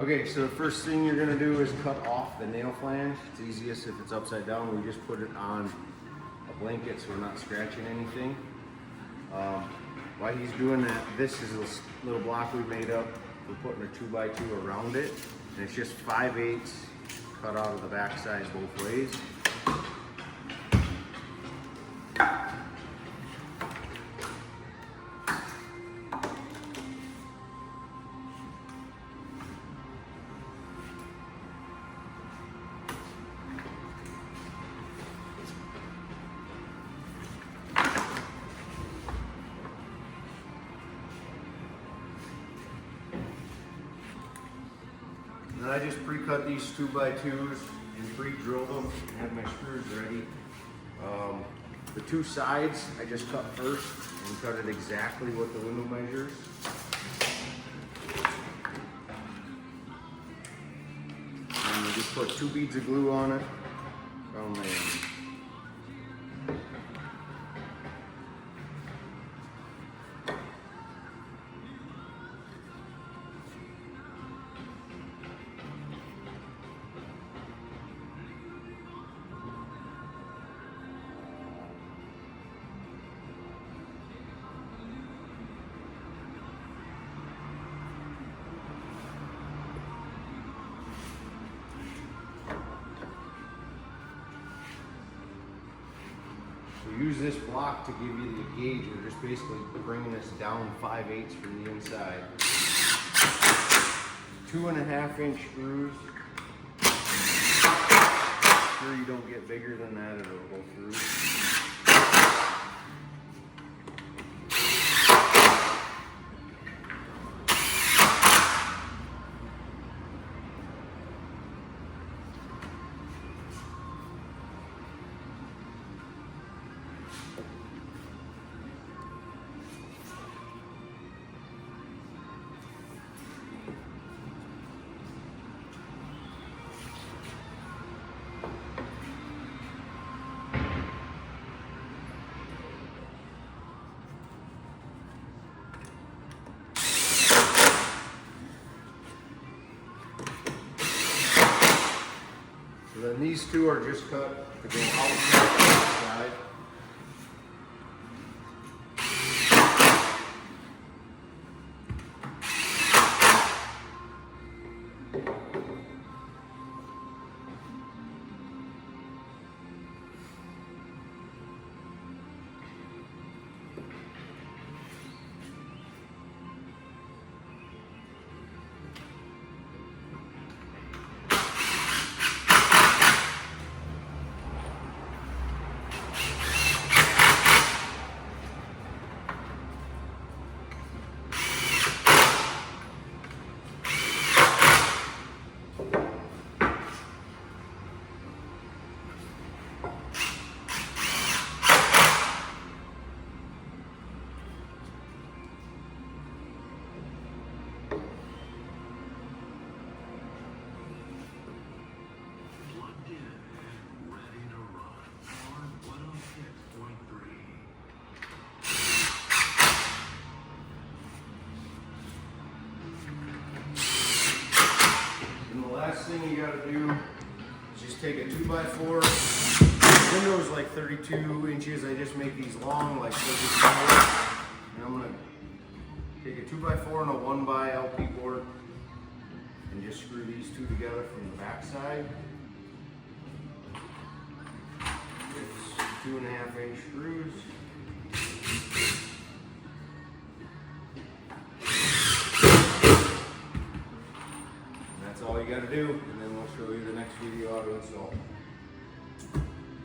Okay, so the first thing you're gonna do is cut off the nail flange. It's easiest if it's upside down. We just put it on a blanket so we're not scratching anything. While he's doing that, this is a little block we made up. We're putting a 2x2 around it, and it's just 5/8 cut out of the back side both ways. And I just pre-cut these 2x2s and pre-drilled them and have my screws ready. The two sides I just cut first and cut it exactly what the window measures. And I just put 2 beads of glue on it around the end. Use this block to give you the gauge. We're just basically bringing this down 5/8 from the inside. 2.5-inch screws. Make sure you don't get bigger than that, it'll go through. So then these two are just cut to go outside. Last thing you gotta do is just take a 2x4. The window is like 32 inches. I just make these long, like this. And I'm gonna take a 2x4 and a 1x LP board and just screw these two together from the back side. It's 2.5-inch screws. That's all you got to do, and then we'll show you the next video how to install.